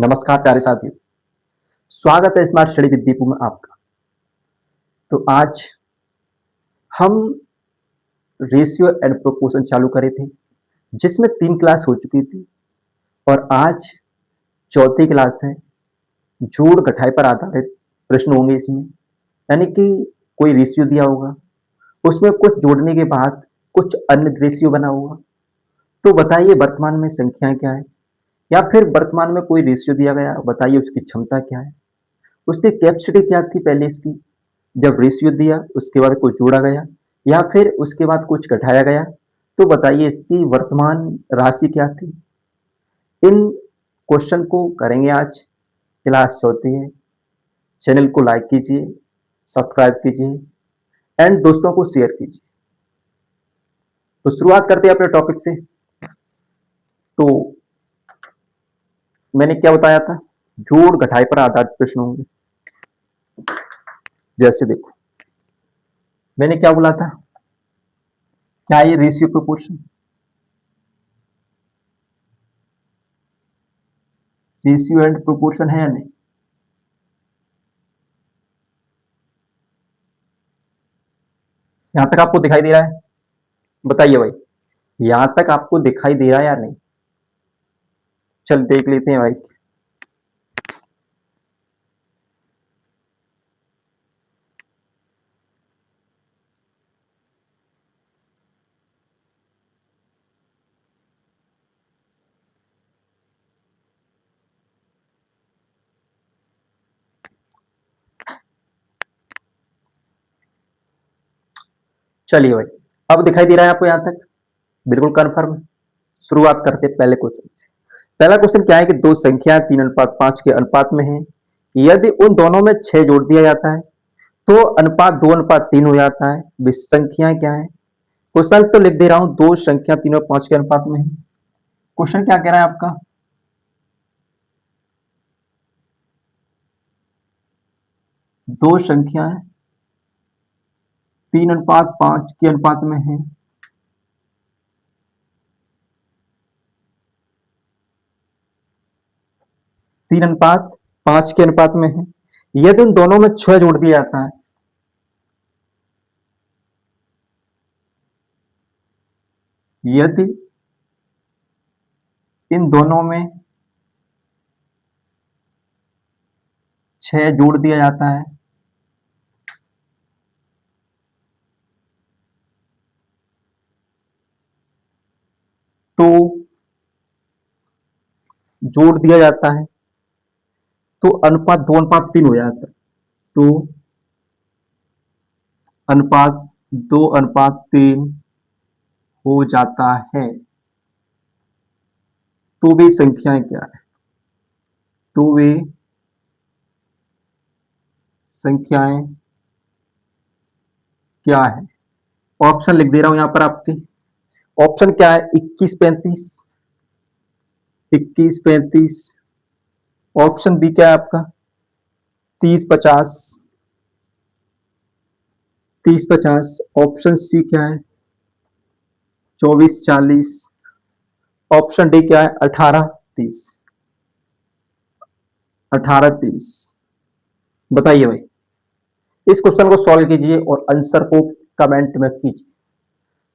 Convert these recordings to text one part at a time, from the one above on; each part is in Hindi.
नमस्कार प्यारे साथियों, स्वागत है स्मार्ट स्टडी विद दीपू में आपका। तो आज हम रेशियो एंड प्रोपोर्शन चालू करे थे, जिसमें 3 क्लास हो चुकी थी और आज चौथी क्लास है। जोड़ घटाई पर आधारित प्रश्न होंगे इसमें, यानी कि कोई रेशियो दिया होगा, उसमें कुछ जोड़ने के बाद कुछ अन्य रेशियो बना होगा। तो बताइए वर्तमान में संख्याएं क्या है, या फिर वर्तमान में कोई रेशियो दिया गया, बताइए उसकी क्षमता क्या है, उसकी कैपेसिटी क्या थी पहले इसकी, जब रेशियो दिया उसके बाद कुछ जोड़ा गया या फिर उसके बाद कुछ घटाया गया, तो बताइए इसकी वर्तमान राशि क्या थी। इन क्वेश्चन को करेंगे आज। क्लास चौथी है। चैनल को लाइक कीजिए, सब्सक्राइब कीजिए एंड दोस्तों को शेयर कीजिए। तो शुरुआत करते हैं अपने टॉपिक से। तो मैंने क्या बताया था, जोड़ घटाई पर आधारित प्रश्न होंगे। जैसे देखो, मैंने क्या बोला था, क्या ये ratio proportion, ratio and proportion है या नहीं? यहां तक आपको दिखाई दे रहा है? बताइए भाई, यहां तक आपको दिखाई दे रहा है या नहीं? चल देख लेते हैं भाई। चलिए भाई, अब दिखाई दे रहा है आपको यहां तक? बिल्कुल कंफर्म। शुरुआत करते हैं पहले क्वेश्चन से। पहला क्वेश्चन क्या है कि दो संख्या 3:5 के अनुपात में है। यदि उन दोनों में 6 जोड़ दिया जाता है तो अनुपात 2:3 हो जाता है। वे संख्याएं क्या है? क्वेश्चन तो लिख दे रहा हूं, दो संख्या 3:5 के अनुपात में है। क्वेश्चन क्या कह रहा है आपका? दो संख्याएं 3:5 के अनुपात में है। तीन अनुपात 5 के अनुपात में है। यदि उन दोनों में 6 जोड़ दिया जाता है, यदि इन दोनों में 6 जोड़ दिया जाता है तो जोड़ दिया जाता है तो अनुपात 2:3 हो जाता है। तो अनुपात 2:3 हो जाता है। तो वे संख्याएं क्या है? तो वे संख्याएं क्या है? ऑप्शन लिख दे रहा हूं यहां पर आपके। ऑप्शन क्या है? 21-35, 21-35। ऑप्शन बी क्या है आपका? 30-50, 30-50। ऑप्शन सी क्या है? 24-40। ऑप्शन डी क्या है? 18-30, 18-30। बताइए भाई, इस क्वेश्चन को सॉल्व कीजिए और आंसर को कमेंट में कीजिए।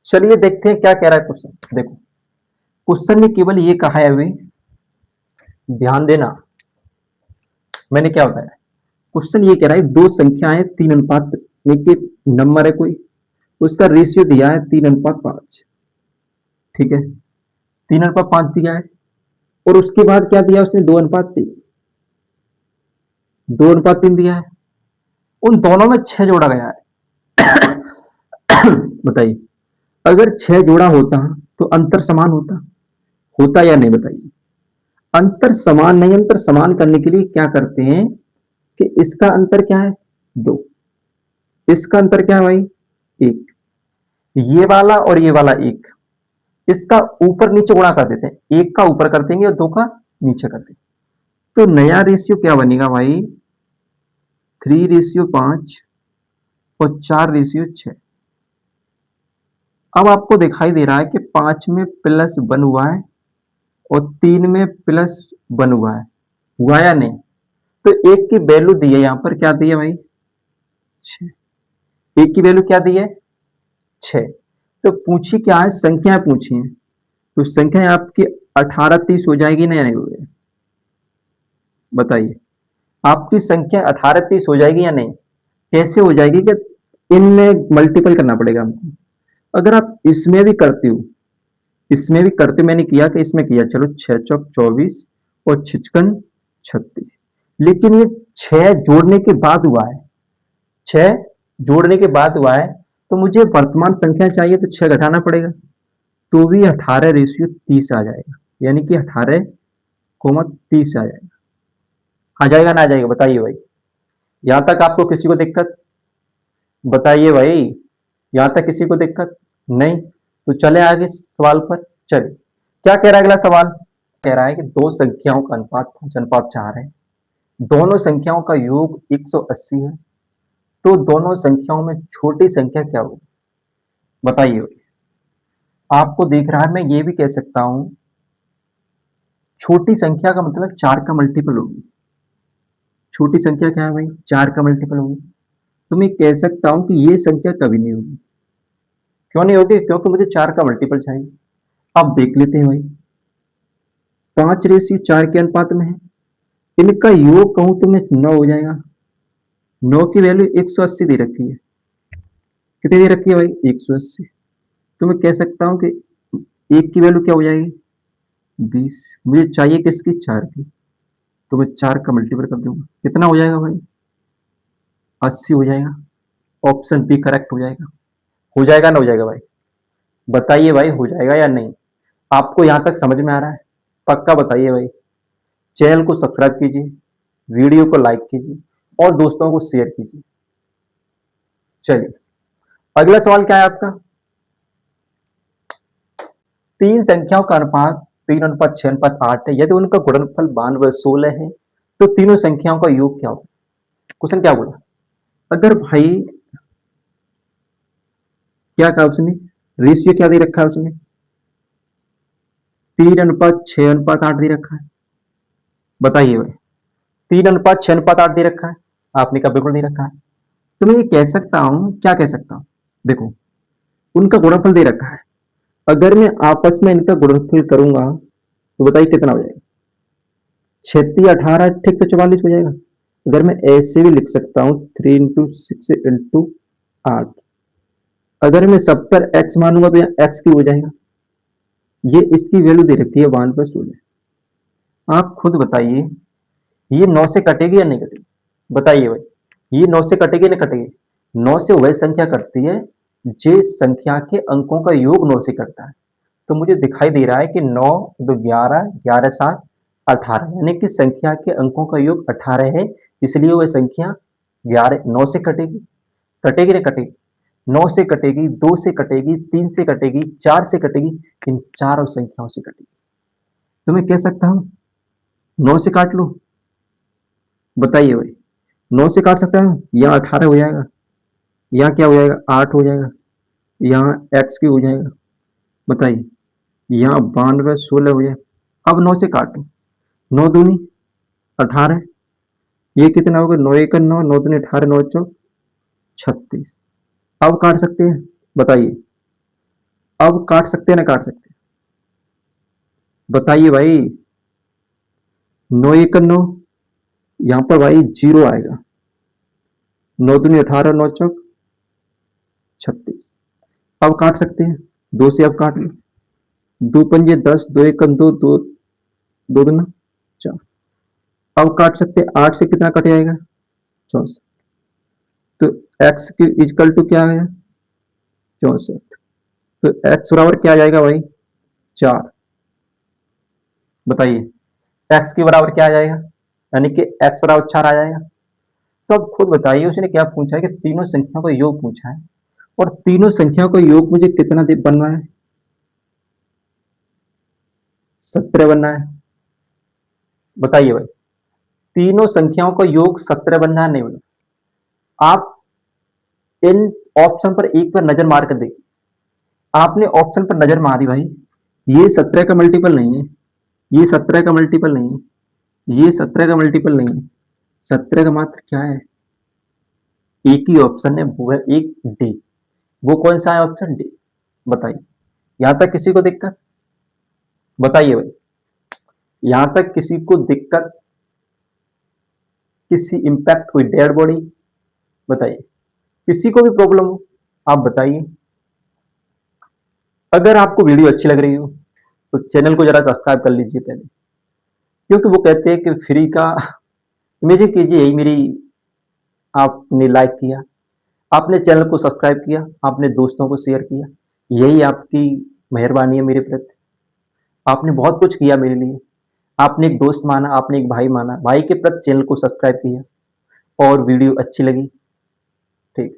चलिए देखते हैं क्या कह रहा है क्वेश्चन। देखो, क्वेश्चन ने केवल ये कहा है, वे ध्यान देना मैंने क्या बताया। क्वेश्चन ये कह रहा है दो संख्याएं 3:5 के नंबर है कोई, उसका रेशियो दिया है 3:5। ठीक है, 3:5 दिया है और उसके बाद क्या दिया उसने? 2:3, 2:3 दिया है। उन दोनों में 6 जोड़ा गया है। बताइए, अगर 6 जोड़ा होता तो अंतर समान होता, होता या नहीं? बताइए। अंतर समान नहीं, अंतर समान करने के लिए क्या करते हैं कि इसका अंतर क्या है? 2, इसका अंतर क्या है भाई? 1। ये वाला और ये वाला 1, इसका ऊपर नीचे गुणा कर देते हैं। 1 का ऊपर कर देंगे और 2 का नीचे कर देंगे। तो नया रेशियो क्या बनेगा भाई? 3:5 और 4:6। अब आपको दिखाई दे रहा है कि 5 में +1 हुआ है और 3 में +1 हुआ है। हुआ या नहीं? तो एक की वैल्यू दी है, यहां पर क्या दी है भाई? 6। एक की वैल्यू क्या दी है? 6। तो पूछी क्या है? संख्या पूछी है। तो संख्या आपकी 18 30 हो जाएगी ना या नहीं हो जाएगी? बताइए, आपकी संख्या 18 30 हो जाएगी या नहीं? कैसे हो जाएगी? कि इनमें मल्टीपल करना पड़ेगा हमको। अगर आप इसमें भी करते हो, इसमें भी करते, मैंने किया कि इसमें किया, चलो 6 चौक 24 और 6 36, लेकिन ये 6 जोड़ने के बाद हुआ है। 6 जोड़ने के बाद हुआ है, तो मुझे वर्तमान संख्या चाहिए, तो 6 घटाना पड़ेगा, तो भी 18:30 आ जाएगा, यानी कि 18:30 आ जाएगा। आ जाएगा ना आ जाएगा? बताइए भाई, यहां तक आपको किसी को दिक्कत? बताइए भाई, यहां तक किसी को दिक्कत नहीं? तो चले आगे सवाल पर। चलिए, क्या कह रहा है अगला सवाल? कह रहा है कि दो संख्याओं का अनुपात 5:4 है, दोनों संख्याओं का योग 180 है, तो दोनों संख्याओं में छोटी संख्या क्या होगी? बताइए भाई। आपको दिख रहा है, मैं ये भी कह सकता हूं, छोटी संख्या का मतलब 4 का मल्टीपल होगी। छोटी संख्या क्या है भाई? 4 का मल्टीपल होगी। तो मैं कह सकता हूं कि ये संख्या कभी नहीं होगी। क्यों नहीं होगी? क्योंकि मुझे 4 का मल्टीपल चाहिए। अब देख लेते हैं भाई, 5:4 के अनुपात में है, इनका योग कहूं तो मैं 9 हो जाएगा। 9 की वैल्यू 180 दे रखी है। कितनी दे रखी है भाई? 180। तो मैं कह सकता हूं कि एक की वैल्यू क्या हो जाएगी? 20। मुझे चाहिए किसकी? 4 की। तो मैं 4 का मल्टीपल कर दूंगा, कितना हो जाएगा भाई? 80 हो जाएगा। ऑप्शन बी करेक्ट हो जाएगा। हो जाएगा ना हो जाएगा भाई? बताइए भाई, हो जाएगा या नहीं? आपको यहां तक समझ में आ रहा है? पक्का बताइए भाई। चैनल को सब्सक्राइब कीजिए, वीडियो को लाइक कीजिए और दोस्तों को शेयर कीजिए। चलिए, अगला सवाल क्या है आपका? तीन संख्याओं का अनुपात 3:6:8 है, यदि उनका गुणनफल 92/16 है, तो तीनों संख्याओं का योग क्या होगा? क्वेश्चन क्या बोला? अगर भाई, क्या कहा उसने? रेशियो क्या दे रखा है उसने? 3:6:8 दे रखा है। बताइए भाई, 3:6:8 दे रखा है, आपने कहा बिल्कुल नहीं रखा है। तो मैं ये कह सकता हूं, क्या कह सकता हूं? देखो, उनका गुणनफल दे रखा है, अगर मैं आपस में इनका गुणनफल करूंगा तो बताइए कितना हो जाएगा? 36 18 ठीक से 44 हो जाएगा। अगर मैं ऐसे भी लिख सकता हूं, 3 × 6 × 8, अगर मैं सब पर x मानूंगा तो यहाँ x की हो जाएगा। ये इसकी वैल्यू दे रखी है 1/16। आप खुद बताइए, ये 9 से कटेगी या नहीं कटेगी? बताइए भाई, ये 9 से कटेगी ना कटेगी? 9 से वह संख्या कटती है जिस संख्या के अंकों का योग 9 से कटता है। तो मुझे दिखाई दे रहा है कि 9 2 11 11 7 18, यानी कि संख्या के अंकों का योग 18 है, इसलिए वह संख्या 11 9 से कटेगी। कटेगी ना कटेगी? 9 से कटेगी, 2 से कटेगी, 3 से कटेगी, 4 से कटेगी, इन चारों संख्याओं से कटेगी। तो मैं कह सकता हूं 9 से काट लो। बताइए भाई, 9 से काट सकता हूं? यहाँ 18 हो जाएगा, यहाँ क्या हो जाएगा? 8 हो जाएगा, यहाँ x की हो जाएगा। बताइए, यहाँ 92/16 हो जाएगा। अब 9 से काटो, 9 दूनी 18, ये कितना होगा? 9 1 9, 9 दूनी 18, 9 चौक 36। अब काट सकते हैं? बताइए, अब काट सकते हैं ना काट सकते हैं? बताइए भाई, 9 1 9, यहाँ पर भाई 0 आएगा, 9 दूनी 18, 9 चौक 36। अब काट सकते हैं? 2 से अब काट लो, 2 पंजे 10, 2 1 2, 2 2 दूना 4। अब काट सकते हैं? 8 से कितना कट जाएगा? 64। तो x की इक्वल टू क्या है? 64। तो x बराबर क्या आ जाएगा भाई? 4। बताइए, x के बराबर क्या आ जाएगा? यानी कि x बराबर 4 आ जाएगा। तो अब खुद बताइए, उसने क्या पूछा है कि तीनों संख्याओं का योग पूछा है, और तीनों संख्याओं का योग मुझे कितना बनना है? 17 बनना है। बताइए भाई, तीनों संख्याओं का योग 17 बनना है नहीं बनना? आप इन ऑप्शन पर एक बार नजर मार कर देखिए। आपने ऑप्शन पर नजर मारी भाई, ये 17 का मल्टीपल नहीं है, ये 17 का मल्टीपल नहीं है, ये 17 का मल्टीपल नहीं है, 17 का मात्र क्या है, एक ही ऑप्शन है, वो है एक डी। वो कौन सा है ऑप्शन डी? बताइए, यहां तक किसी को दिक्कत? बताइए भाई, यहां तक किसी को दिक्कत, किसी इंपैक्ट, कोई डेड बॉडी? बताइए, किसी को भी प्रॉब्लम हो आप बताइए। अगर आपको वीडियो अच्छी लग रही हो तो चैनल को जरा सब्सक्राइब कर लीजिए पहले, क्योंकि वो कहते हैं कि फ्री का इमेजिन कीजिए, यही मेरी, आपने लाइक किया, आपने चैनल को सब्सक्राइब किया, आपने दोस्तों को शेयर किया, यही आपकी मेहरबानी है मेरे प्रति। आपने बहुत कुछ किया मेरे लिए, आपने एक दोस्त माना, आपने एक भाई माना, भाई के प्रति चैनल को सब्सक्राइब किया और वीडियो अच्छी लगी। ठीक,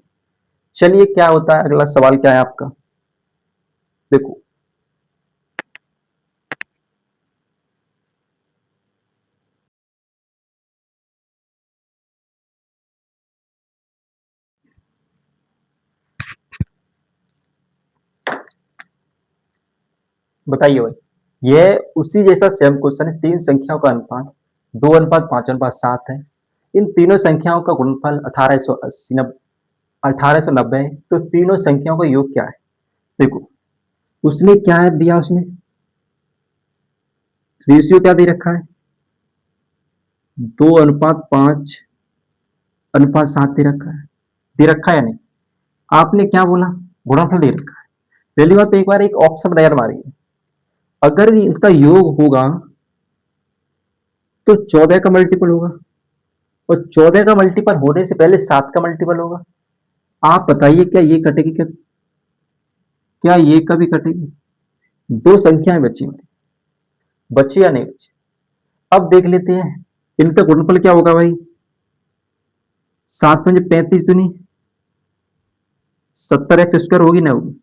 चलिए क्या होता है, अगला सवाल क्या है आपका, देखो। बताइए भाई, यह उसी जैसा सेम क्वेश्चन है, तीन संख्याओं का अनुपात 2:5:7 है। इन तीनों संख्याओं का गुणनफल 1890 है, तो तीनों संख्याओं का योग क्या है? देखो, उसने क्या है दिया, उसने रेशियो क्या दे रखा है, 2:5:7 दे रखा है, दे रखा है या नहीं? आपने क्या बोला, गुणनफल दे रखा है। पहली बात तो एक बार एक ऑप्शन नजर मारिए, अगर इनका योग होगा तो 14 का मल्टीपल होगा, और 14 का मल्टीपल होने से पहले 7 का मल्टीपल होगा। आप बताइए, क्या ये कटेगी? क्या ये कभी कटेगी? दो संख्याएं बची हुई, बची या नहीं बची? अब देख लेते हैं, इनका गुणनफल क्या होगा भाई, 7×5 = 35, 70x² होगी ना, होगी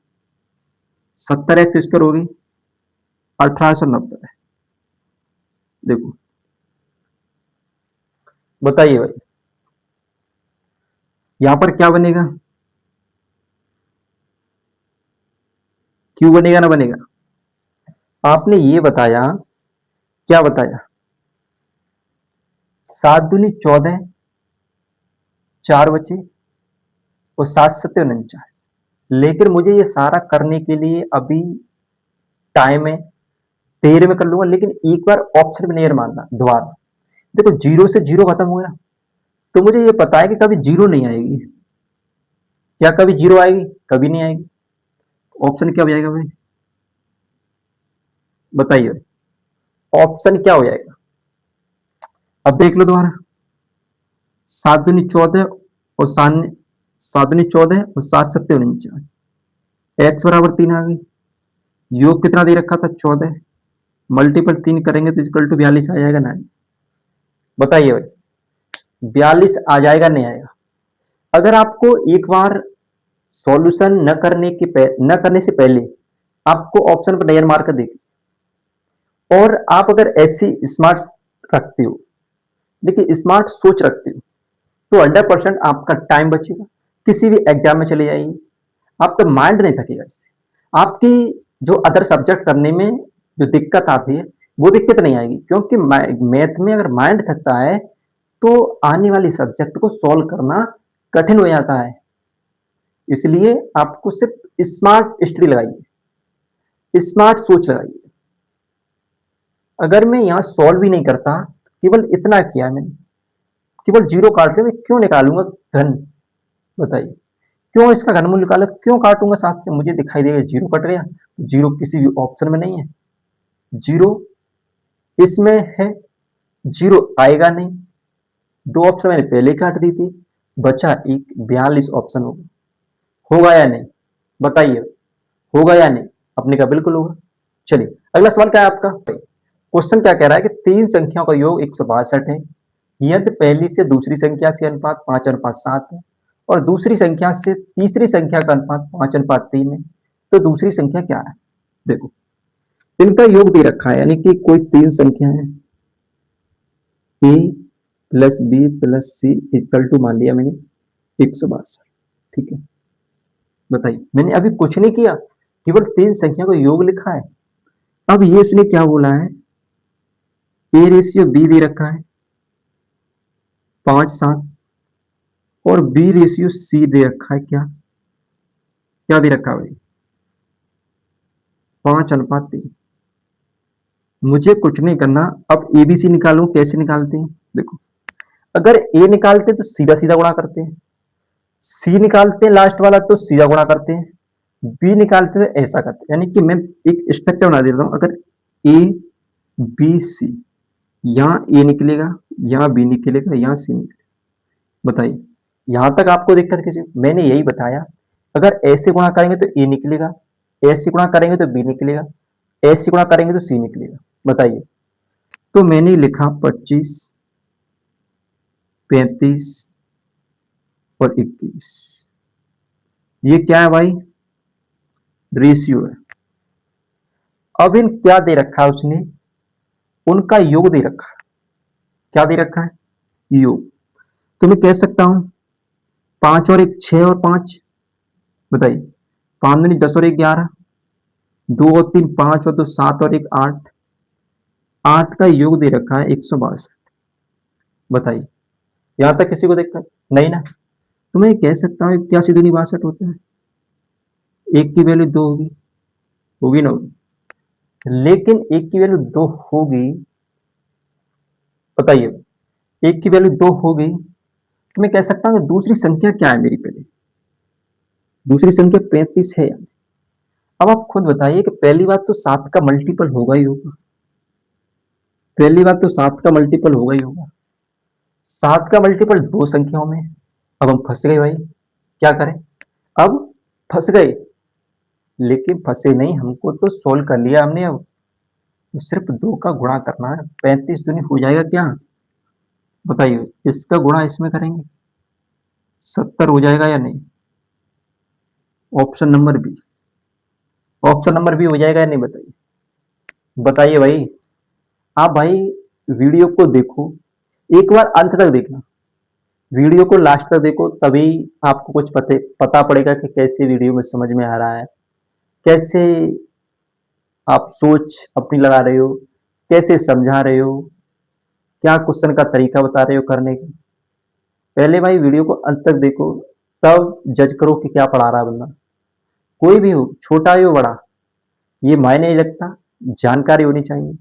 70x² होगी 1890। देखो, बताइए भाई, यहां पर क्या बनेगा, क्यों बनेगा ना बनेगा? आपने ये बताया, क्या बताया, 7×2 = 14, 4 बचे, और 7×7 = 49। लेकिन मुझे ये सारा करने के लिए अभी टाइम है, देर में कर लूंगा, लेकिन एक बार ऑप्शन में नहीं मानना दोबारा। देखो, जीरो से जीरो खत्म हो गया, तो मुझे ये पता है कि कभी जीरो नहीं आएगी। क्या कभी जीरो आएगी? कभी नहीं आएगी। ऑप्शन क्या हो जाएगा भाई, बताइए, ऑप्शन क्या हो जाएगा? अब देख लो दोबारा, 7×14 और 7×14 और 7×7 = 49, एक्स बराबर 3 आ गई, योग कितना दे रखा था, 14, मल्टीपल 3 करेंगे तो इक्वल टू 42 आ जाएगा ना? बताइए भाई, 42 आ जाएगा नहीं आएगा? अगर आपको एक बार सॉल्यूशन न करने से पहले आपको ऑप्शन पर नजर मार कर देखिए, और आप अगर ऐसी स्मार्ट रखते हो, देखिए स्मार्ट सोच रखते हो, तो 100% आपका टाइम बचेगा, किसी भी एग्जाम में चले जाइए, आपका माइंड नहीं थकेगा इससे। आपकी जो अदर सब्जेक्ट करने में जो दिक्कत आती है, वो दिक्कत नहीं आएगी, क्योंकि मैथ में अगर माइंड थकता है तो आने वाली सब्जेक्ट को सॉल्व करना कठिन हो जाता है। इसलिए आपको सिर्फ स्मार्ट स्टडी लगाइए, स्मार्ट सोच लगाइए। अगर मैं यहाँ सॉल्व भी नहीं करता, केवल इतना किया मैंने, केवल जीरो काट लिया, मैं क्यों निकालूंगा घन? बताइए, क्यों इसका घनमूल निकाला, क्यों काटूंगा 7 से? मुझे दिखाई देगा जीरो कट गया, जीरो किसी भी ऑप्शन में नहीं है, जीरो इसमें है, जीरो आएगा नहीं। दो ऑप्शन मैंने पहले काट दी थी, बचा एक, 42 ऑप्शन होगा या नहीं? बताइए, होगा या नहीं? अपने का बिल्कुल होगा। चलिए, अगला सवाल क्या है आपका, क्वेश्चन क्या कह रहा है कि तीन संख्याओं का योग 162 है, यदि पहली से दूसरी संख्या से अनुपात 5:7 है, और दूसरी संख्या से तीसरी संख्या का अनुपात 5:3 है, तो दूसरी संख्या क्या है? देखो, इनका योग दे रखा है, यानी कि कोई तीन संख्या है, A plus B plus C equal to, मान लिया मैंने 162। ठीक है, बताइए, मैंने अभी कुछ नहीं किया, केवल तीन संख्या का योग लिखा है। अब ये उसने क्या बोला है, ए रेशियो बी दे रखा है 5:7 और बी रेशियो सी दे रखा है क्या क्या दे रखा है भाई 5:3। मुझे कुछ नहीं करना। अब एबीसी निकालूं, कैसे निकालते हैं देखो, अगर ए निकालते तो सीधा सीधा गुणा करते हैं, सी निकालते हैं लास्ट वाला तो सीधा गुणा करते हैं, बी निकालते तो ऐसा करते हैं। यानी कि मैं एक स्ट्रक्चर बना देता हूं, अगर ए बी सी, यहाँ ए निकलेगा, यहाँ बी निकलेगा, यहाँ सी निकलेगा। बताइए यहां तक आपको दिक्कत किसी? मैंने यही बताया, अगर ऐसे गुणा करेंगे तो ए निकलेगा, ऐसे गुणा करेंगे तो बी निकलेगा, ऐसे गुणा करेंगे तो सी निकलेगा। बताइए, तो मैंने लिखा 25, 35 और 21। ये क्या है भाई? रेशियो है। अब इन क्या दे रखा है उसने? उनका योग दे रखा है। क्या दे रखा है? योग। तो मैं कह सकता हूं 5 और 1 6 और 5। बताइए 5 दूनी 10 और 1 11, 2 और 3 5 और 2 7 और 1 8। 8 का योग दे रखा है 162। बताइए यहां तक किसी को दिक्कत नहीं ना? तो मैं कह सकता हूं 81 दूनी 62 होता है। एक की वैल्यू 2 होगी, होगी ना होगी? लेकिन एक की वैल्यू 2 होगी, बताइए एक की वैल्यू 2 हो गई तो मैं कह सकता हूं कि दूसरी संख्या क्या है मेरी? पहले दूसरी संख्या 35 है। अब आप खुद बताइए कि पहली बात तो 7 का मल्टीपल होगा ही होगा, पहली बात तो 7 का मल्टीपल होगा ही होगा। 7 का मल्टीपल दो संख्याओं में। अब हम फंस गए भाई, क्या करें? अब फंस गए, लेकिन फंसे नहीं, हमको तो सोल्व कर लिया हमने। अब तो सिर्फ 2 का गुणा करना है। 35 दूनी हो जाएगा क्या? बताइए इसका गुणा इसमें करेंगे 70 हो जाएगा या नहीं? Option number B, option number B हो जाएगा या नहीं? बताइए बताइए भाई। आप भाई वीडियो को देखो, एक बार अंत तक देखना, वीडियो को लास्ट तक देखो, तभी आपको कुछ पता पड़ेगा कि कैसे वीडियो में समझ में आ रहा है, कैसे आप सोच अपनी लगा रहे हो, कैसे समझा रहे हो, क्या क्वेश्चन का तरीका बता रहे हो करने का। पहले भाई वीडियो को अंत तक देखो, तब जज करो कि क्या पढ़ा रहा है बंदा। कोई भी हो, छोटा हो बड़ा, ये मायने नहीं रखता। जानकारी होनी चाहिए,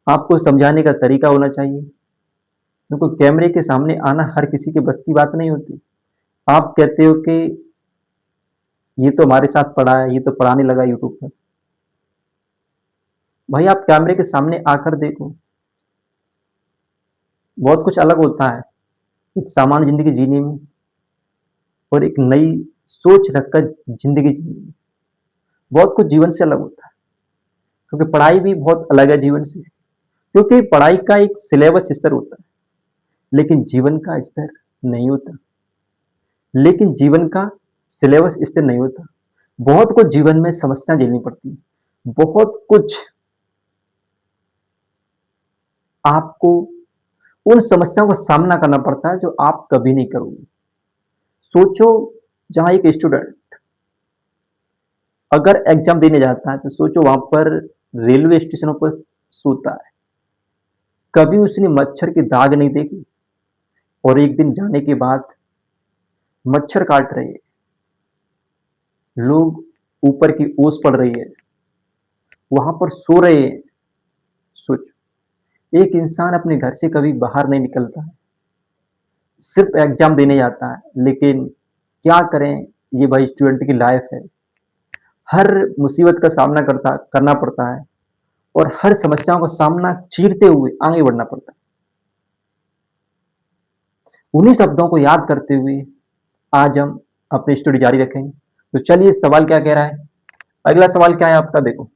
आपको समझाने का तरीका होना चाहिए। देखो कैमरे के सामने आना हर किसी के बस की बात नहीं होती। आप कहते हो कि ये तो हमारे साथ पढ़ा है, ये तो पढ़ाने लगा यूट्यूब पर। भाई आप कैमरे के सामने आकर देखो, बहुत कुछ अलग होता है एक सामान्य जिंदगी जीने में और एक नई सोच रखकर जिंदगी जीने में। बहुत कुछ जीवन से अलग होता है, क्योंकि पढ़ाई भी बहुत अलग है जीवन से। क्योंकि पढ़ाई का एक सिलेबस स्तर होता है, लेकिन जीवन का स्तर नहीं होता। लेकिन जीवन का सिलेबस स्तर नहीं होता। बहुत कुछ जीवन में समस्या झेलनी पड़ती है, बहुत कुछ आपको उन समस्याओं का सामना करना पड़ता है जो आप कभी नहीं करोगे। सोचो, जहां एक स्टूडेंट अगर एग्जाम देने जाता है तो सोचो वहां पर रेलवे स्टेशनों पर सोता है, कभी उसने मच्छर की दाग नहीं देखी, और एक दिन जाने के बाद मच्छर काट रहे हैं, लोग ऊपर की ओस पड़ रही है, वहां पर सो रहे हैं। सोचो एक इंसान अपने घर से कभी बाहर नहीं निकलता है, सिर्फ एग्जाम देने जाता है। लेकिन क्या करें, ये भाई स्टूडेंट की लाइफ है। हर मुसीबत का सामना करना पड़ता है और हर समस्याओं का सामना चीरते हुए आगे बढ़ना पड़ता है। उन्हीं शब्दों को याद करते हुए आज हम अपनी स्टडी जारी रखेंगे। तो चलिए सवाल क्या कह रहा है, अगला सवाल क्या है आपका? देखो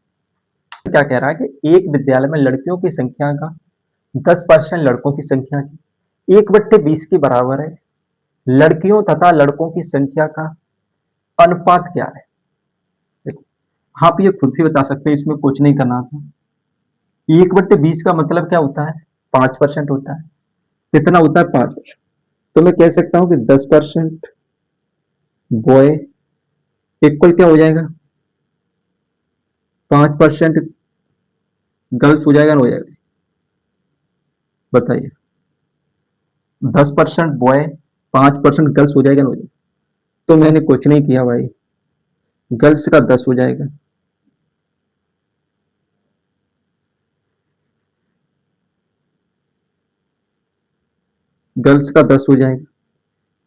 क्या कह रहा है कि एक विद्यालय में लड़कियों की संख्या का 10% लड़कों की संख्या की 1/20 के बराबर है। लड़कियों तथा लड़कों की संख्या का अनुपात क्या है? देखो आप ये खुद ही बता सकते हैं, इसमें कुछ नहीं करना था। 1/20 का मतलब क्या होता है? 5% होता है। कितना होता है? 5%। तो मैं कह सकता हूं कि 10% बॉय इक्वल क्या हो जाएगा? 5% गर्ल्स हो जाएगा ना, हो जाएगा। बताइए, 10% बॉय 5% गर्ल्स हो जाएगा ना? हो जाएगा। तो मैंने कुछ नहीं किया भाई, गर्ल्स का 10 हो जाएगा, गर्ल्स का 10 हो जाएगा,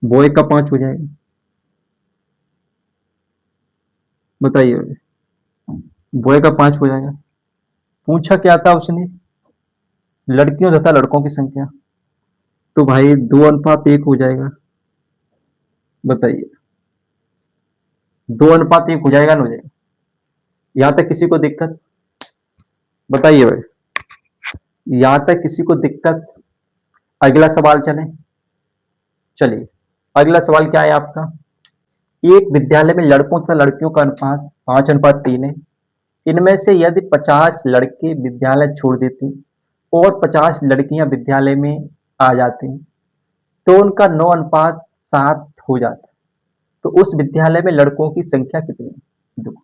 बॉय का 5 हो जाएगा। बताइए, बॉय का 5 हो जाएगा। पूछा क्या था उसने? लड़कियों तथा लड़कों की संख्या। तो भाई 2:1 हो जाएगा। बताइए, 2:1 हो जाएगा ना? हो जाएगा। यहां तक किसी को दिक्कत? बताइए भाई, यहां तक किसी को दिक्कत? अगला सवाल चले। चलिए, अगला सवाल क्या है आपका? एक विद्यालय में लड़कों तथा लड़कियों का अनुपात 5:3 है। इनमें से यदि 50 लड़के विद्यालय छोड़ देते और 50 लड़कियां विद्यालय में आ जाती तो उनका 9:7 हो जाता। तो उस विद्यालय में लड़कों की संख्या कितनी है? देखो,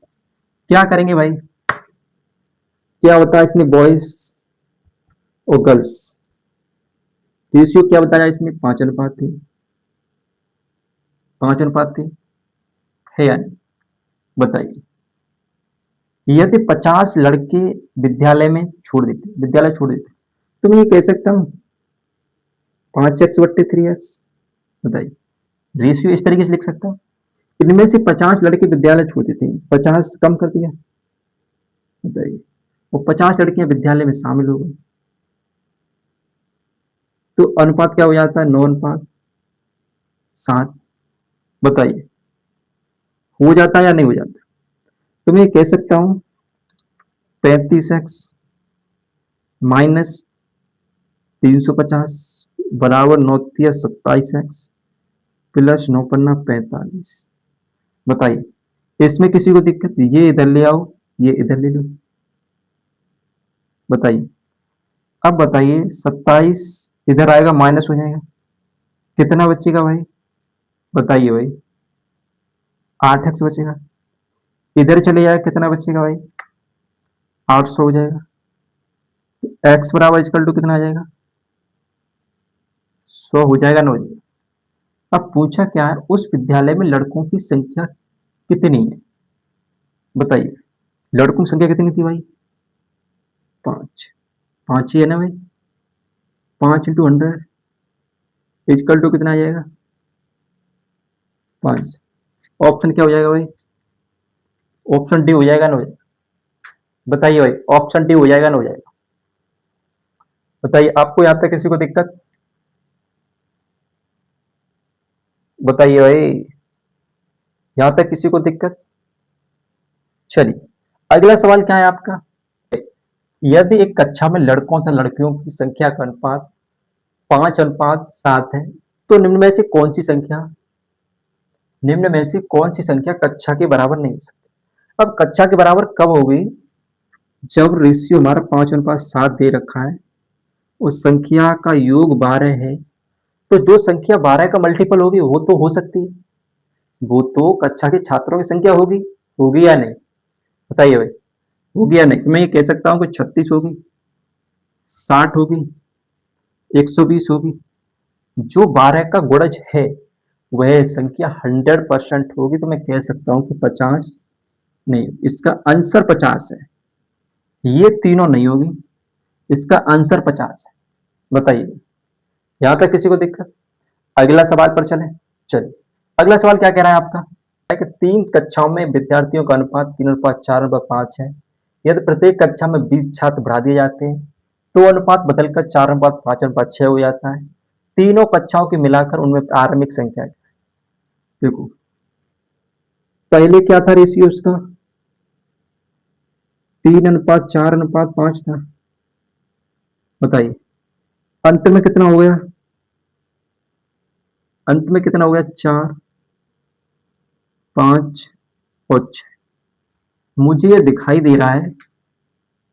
क्या करेंगे भाई? क्या बताया इसने? बॉयज और गर्ल्स रेशियो क्या बताया इसने? 5:3। 5:3 है या नहीं? बताइए, यदि 50 लड़के विद्यालय छोड़ देते तो मैं ये कह सकता हूँ 5x/3x। बताइए, रेशियो इस तरीके से लिख सकता हूँ। इनमें से 50 लड़के विद्यालय छोड़ देते हैं, 50 कम कर दिया। बताइए, वो 50 लड़कियां विद्यालय में शामिल हो गई तो अनुपात क्या हो जाता है? 9:7। बताइए, हो जाता है या नहीं हो जाता? तो मैं ये कह सकता हूं 35x - 350 बराबर 9×27x प्लस 9×5=45। बताइए, इसमें किसी को दिक्कत? ये इधर ले आओ, ये इधर ले लो। बताइए, अब बताइए 27 इधर आएगा, माइनस हो जाएगा, कितना बचेगा भाई? बताइए भाई, 8x बचेगा। इधर चले जाएगा, कितना बचेगा भाई? 800 हो जाएगा। एक्स बराबर इक्वल टू कितना आ जाएगा? 100 हो जाएगा ना? हो जाएगा। अब पूछा क्या है? उस विद्यालय में लड़कों की संख्या कितनी है? बताइए, लड़कों की संख्या कितनी थी भाई? 5। 5 ही है ना भाई? 5 × 100 इक्वल टू कितना आ जाएगा? 5। ऑप्शन क्या हो जाएगा भाई? ऑप्शन डी हो जाएगा ना? हो जाएगा। बताइए भाई, ऑप्शन डी हो जाएगा ना? हो जाएगा। बताइए, आपको यहां तक किसी को दिक्कत? बताइए भाई, यहां तक किसी को दिक्कत? चलिए, अगला सवाल क्या है आपका? यदि एक कक्षा में लड़कों तथा लड़कियों की संख्या का अनुपात 5:7 है तो निम्न में से कौन सी संख्या कक्षा के बराबर नहीं हो सकती? अब कक्षा के बराबर कब होगी? जब रेशियो हमारा 5:7 दे रखा है, उस संख्या का योग 12 है, तो जो संख्या 12 का मल्टीपल होगी वो तो हो सकती है, वो तो कक्षा के छात्रों की संख्या होगी। होगी या नहीं? बताइए भाई, होगी या नहीं? मैं ये कह सकता हूँ कि 36 होगी, 60 होगी, 120 होगी। जो 12 का गुणज है वह संख्या 100% होगी, तो मैं कह सकता हूं कि 50 नहीं, इसका आंसर 50 है। ये तीनों नहीं होगी, इसका आंसर 50 है। बताइए, यहां तक किसी को दिक्कत? अगला सवाल पर चले। चलिए, अगला सवाल क्या कह रहा है आपका? है कि 3 कक्षाओं में विद्यार्थियों का अनुपात 3:4:5 है। यदि प्रत्येक कक्षा में 20 छात्र बढ़ा दिए जाते हैं तो अनुपात बदलकर 4:5:6 हो जाता है। तीनों कक्षाओं की मिलाकर उनमें प्रारंभिक संख्या है। देखो, पहले क्या था रेशियो उसका? 3:4:5 था। बताइए, अंत में कितना हो गया? अंत में कितना हो गया? 4, 5 और 6। मुझे ये दिखाई दे रहा है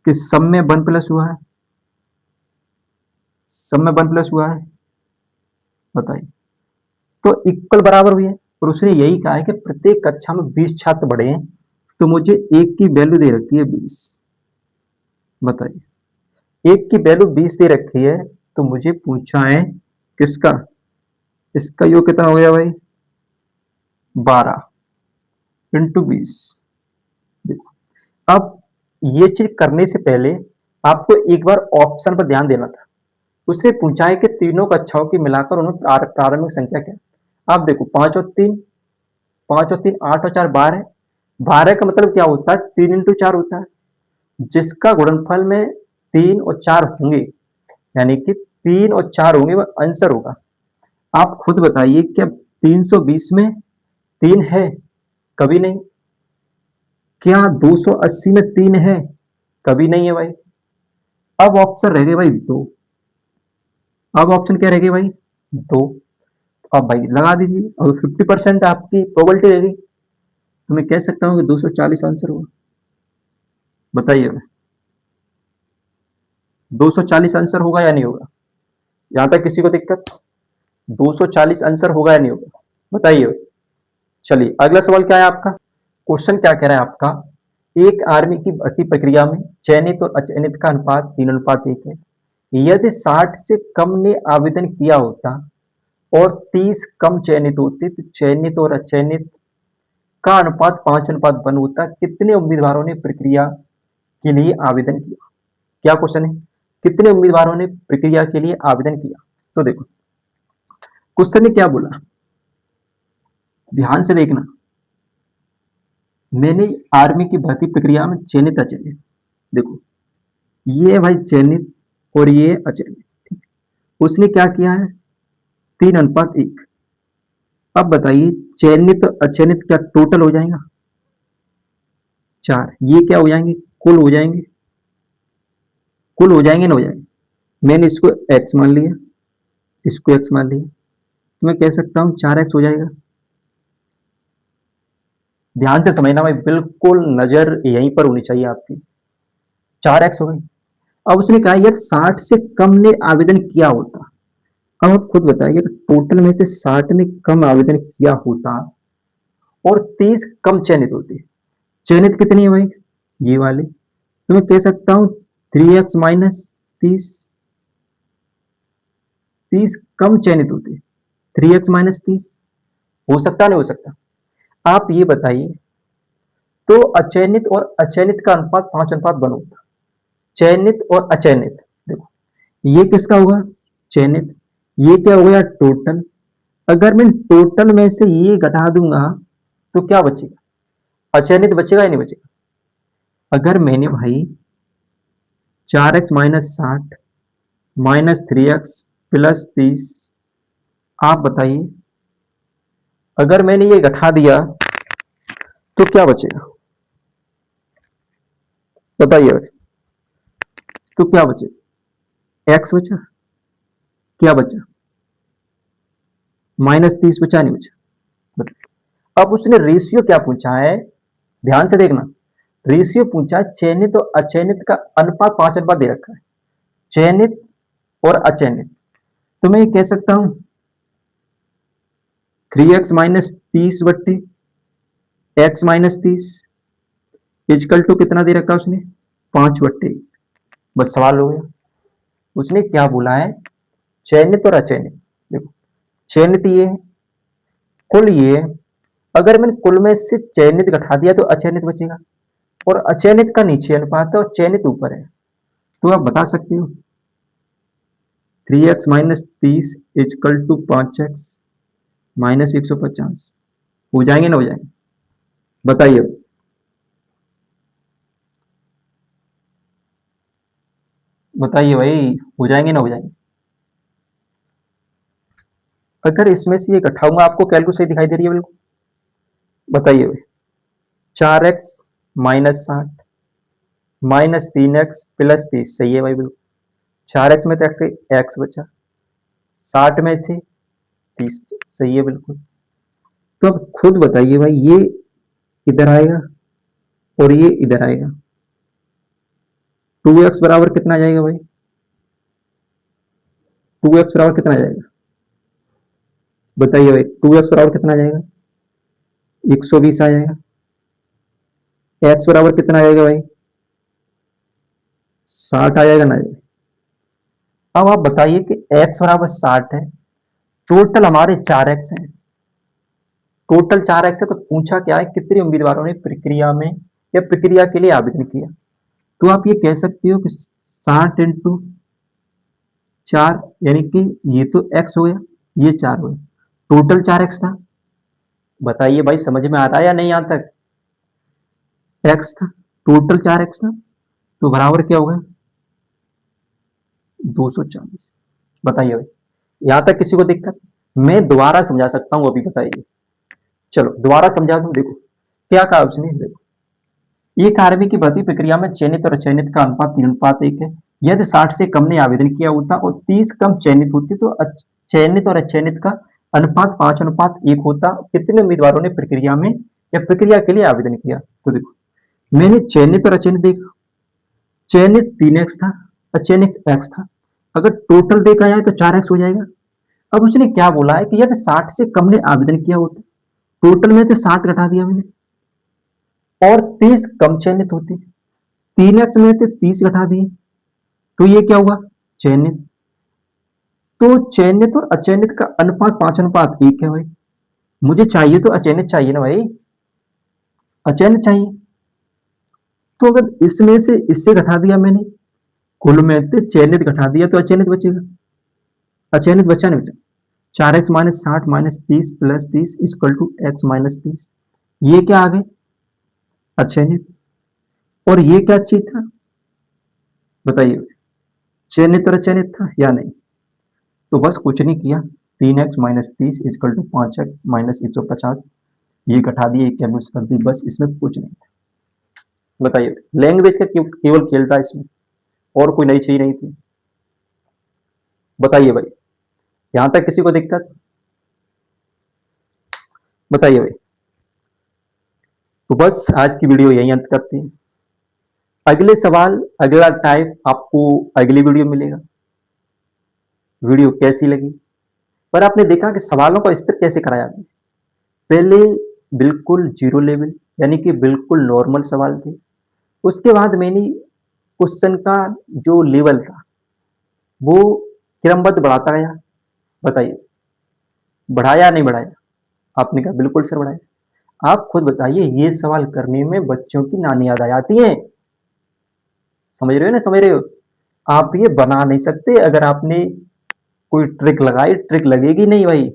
कि सब में 1 प्लस हुआ है, सब में 1 प्लस हुआ है। बताइए, तो इक्वल बराबर हुई है। और उसने यही कहा है कि प्रत्येक कक्षा में 20 छात्र बढ़े हैं, तो मुझे एक की वैल्यू दे रखी है 20। बताइए, एक की वैल्यू 20 दे रखी है, तो मुझे पूछा है किसका, इसका योग कितना हो गया भाई, 12 × 20। देखो, अब ये चीज करने से पहले आपको एक बार ऑप्शन पर ध्यान देना था। उससे पूछा है कि तीनों कक्षाओं की मिलाकर उन्होंने प्रारंभिक संख्या क्या। आप देखो 5 और 3 8 और 4 12 है। 12 का मतलब क्या होता है, 3 × 4 होता है, जिसका गुणनफल में 3 और 4 होंगे, यानी कि 3 और 4 होंगे, वह आंसर होगा। आप खुद बताइए क्या 320 में 3 है, कभी नहीं। क्या 280 में 3 है, कभी नहीं है भाई। अब ऑप्शन रह गए भाई 2। अब ऑप्शन क्या रह गए भाई, 2। अब भाई लगा दीजिए, और 50% आपकी प्रोबेबिलिटी रहेगी, तो मैं कह सकता हूँ कि 240 आंसर होगा। बताइए 240 आंसर होगा या नहीं होगा, यहां तक किसी को दिक्कत, 240 आंसर होगा या नहीं होगा, बताइए। चलिए अगला सवाल क्या है आपका, क्वेश्चन क्या कह रहा है आपका, एक आर्मी की भर्ती प्रक्रिया में चयनित और अचयनित का अनुपात 3:1 है। यदि 60 से कम ने आवेदन किया होता और 30 कम चयनित होते तो चयनित और अचयनित का अनुपात 5:1 होता। कितने उम्मीदवारों ने प्रक्रिया के लिए आवेदन किया। क्या क्वेश्चन है, कितने उम्मीदवारों ने प्रक्रिया के लिए आवेदन किया। तो देखो क्वेश्चन ने क्या बोला, ध्यान से देखना। मैंने आर्मी की भर्ती प्रक्रिया में चयनित अचयनित, देखो ये भाई चयनित और ये अचयनित, उसने क्या किया है 3:1। अब बताइए चयनित और अचयनित क्या टोटल हो जाएगा 4, ये क्या हो जाएंगे, कुल हो जाएंगे, कुल हो जाएंगे ना हो जाएंगे। मैंने इसको x मान लिया, इसको x मान लिया, तो मैं कह सकता हूं 4x हो जाएगा। ध्यान से समझना भाई, बिल्कुल नजर यहीं पर होनी चाहिए आपकी। 4x हो गई। अब उसने कहा यार 60 से कम ने आवेदन किया होता। अब आप खुद बताइए टोटल में से 60 ने कम आवेदन किया होता और 30 कम चयनित होते, चयनित कितनी है भाई, ये वाले, तो मैं कह सकता हूं 3x माइनस 30, 30 कम चयनित होते, 3x माइनस 30 हो सकता नहीं हो सकता। आप ये बताइए, तो अचयनित और अचयनित का अनुपात 5:1 होता, चयनित और अचयनित, देखो ये किसका होगा चयनित, ये क्या हो गया टोटल। अगर मैं टोटल में से ये घटा दूंगा तो क्या बचेगा, अचयनित बचेगा या नहीं बचेगा। अगर मैंने भाई 4x minus 60 minus 3x plus 30, आप बताइए अगर मैंने ये घटा दिया तो क्या बचेगा, बताइए भाई, तो क्या बचेगा, x बचा, क्या बचा -30 बचा नहीं बचा, बताइए। अब उसने रेशियो क्या पूछा है, ध्यान से देखना, रेशियो पूछा चयनित और अचयनित का अनुपात 5:1 दे रखा है, चयनित और अचयनित, तो मैं ये कह सकता हूं 3x माइनस 30 बट्टे x माइनस 30 इजकल टू कितना दे रखा है उसने 5/1। बस सवाल हो गया। उसने क्या बोला है चयनित और अचयनित, देखो चयनित ये है, कुल ये है, अगर मैंने कुल में से चयनित घटा दिया तो अचयनित बचेगा, और अचयनित का नीचे अनुपात है और चयनित ऊपर है, तो आप बता सकते हो 3x minus 30 is equal to 5x minus 150 हो जाएंगे ना हो जाएंगे, बताइए। बताइए भाई हो जाएंगे ना हो जाएंगे। अगर इसमें से ये घटाऊंगा, आपको कैलकुलेशन सही दिखाई दे रही है बिल्कुल, बताइए भाई 4x minus 60 minus 3x plus 30 सही है भाई बिल्कुल। 4x में तो x बचा, 60 में से 30 सही है बिल्कुल। तो अब खुद बताइए भाई, ये इधर आएगा और ये इधर आएगा, 2x बराबर कितना आ जाएगा भाई, 2x बराबर कितना आ जाएगा, बताइए भाई 2x बराबर कितना आ जाएगा 120 आ जाएगा। x बराबर कितना आ जाएगा भाई 60 आ जाएगा ना। अब आप बताइए कि x बराबर 60 है, टोटल हमारे 4x हैं, टोटल 4x है, तो पूछा क्या है कितने उम्मीदवारों ने प्रक्रिया में या प्रक्रिया के लिए आवेदन किया। तो आप ये कह सकते हो कि 60 इंटू 4 यानी कि ये तो x हो गया, ये 4 हो गया, टोटल 4x था। बताइए भाई समझ में आ रहा है या नहीं, यहां तक x था, टोटल 4x था, तो बराबर क्या होगा 240। बताइए भाई यहां तक किसी को दिक्कत? मैं दोबारा समझा सकता हूं, अभी बताइए, चलो दोबारा समझा दूं। देखो क्या कहा उसने, देखो ये कार्य की भर्ती प्रक्रिया में चयनित और अचयनित का अनुपात 3:1 है। यदि 60 से कम ने आवेदन किया होता और 30 कम चयनित होती तो चयनित और अचयनित का अनुपात 5:1 होता। कितने उम्मीदवारों ने प्रक्रिया में या प्रक्रिया के लिए आवेदन किया? तो देखो मैंने चयनित और अचयनित देखा, चयनित 3x था, अचयनित x था, अगर टोटल देखा जाए तो 4x हो जाएगा। अब उसने क्या बोला है कि यदि 60 से कम ने आवेदन किया होता, टोटल में से 60 घटा दिया मैंने, और 30 कम चयनित होते, 3x में से 30 घटा दिए, तो ये क्या हुआ चयनित। तो चयनित और अचयनित का अनुपात 5:1 है भाई, मुझे चाहिए तो अचयनित चाहिए ना भाई, अचयनित चाहिए। तो अगर इसमें से इससे घटा दिया मैंने, कुल में से चयनित घटा दिया तो अचयनित बचेगा, अचयनित बचा नहीं बचा। 4x minus 60 minus 30 plus 30 equal to x minus 30, ये क्या आ गए अचयनित। और ये क्या चीज था बताइए, चयनित और अचयनित था या नहीं? तो बस कुछ नहीं किया, 3x minus 30 equal to 5x minus 150, ये घटा दिए, एक कैंसिल कर दी, बस इसमें कुछ नहीं था। बताइए लैंग्वेज का केवल खेल था इसमें, और कोई नई चीज नहीं थी। बताइए भाई यहां तक किसी को दिक्कत? बताइए भाई। तो बस आज की वीडियो यही अंत करते हैं। अगले सवाल अगला टाइप आपको अगली वीडियो मिलेगा। वीडियो कैसी लगी? पर आपने देखा कि सवालों का स्तर कैसे कराया आपने। पहले बिल्कुल जीरो लेवल यानी कि बिल्कुल नॉर्मल सवाल थे, उसके बाद मैंने क्वेश्चन का जो लेवल था वो क्रमबद्ध बढ़ाता गया। बताइए बढ़ाया नहीं बढ़ाया? आपने कहा बिल्कुल सर बढ़ाया। आप खुद बताइए ये सवाल करने में बच्चों की नानी याद आ जाती है। समझ रहे हो ना, समझ रहे हो? आप ये बना नहीं सकते, अगर आपने कोई ट्रिक लगाई, ट्रिक लगेगी नहीं भाई।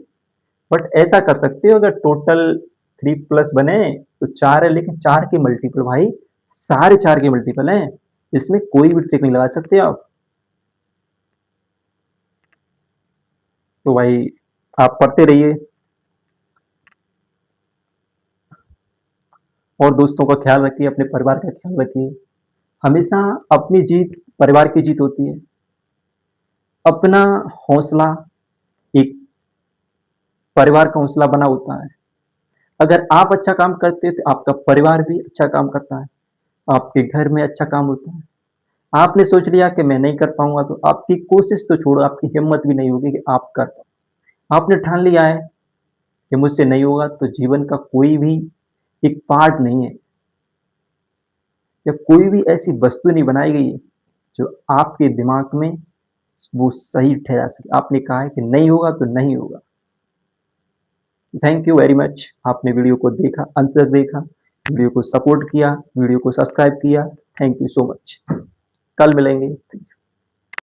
बट ऐसा कर सकते हो, अगर टोटल 3+ बने तो 4 है, लेकिन 4 के मल्टीपल भाई सारे 4 के मल्टीपल हैं, इसमें कोई भी ट्रिक नहीं लगा सकते आप। तो भाई आप पढ़ते रहिए और दोस्तों का ख्याल रखिए, अपने परिवार का ख्याल रखिए। हमेशा अपनी जीत परिवार की जीत होती है। अपना हौसला एक परिवार का हौसला बना होता है। अगर आप अच्छा काम करते हो तो आपका परिवार भी अच्छा काम करता है, आपके घर में अच्छा काम होता है। आपने सोच लिया कि मैं नहीं कर पाऊंगा तो आपकी कोशिश तो छोड़ो, आपकी हिम्मत भी नहीं होगी कि आप कर पाओ। आपने ठान लिया है कि मुझसे नहीं होगा, तो जीवन का कोई भी एक पार्ट नहीं है या कोई भी ऐसी वस्तु नहीं बनाई गई है जो आपके दिमाग में वो सही ठहरा सके। आपने कहा है कि नहीं होगा तो नहीं होगा। थैंक यू वेरी मच, आपने वीडियो को देखा, अंत तक देखा, वीडियो को सपोर्ट किया, वीडियो को सब्सक्राइब किया। Thank you so much. कल मिलेंगे।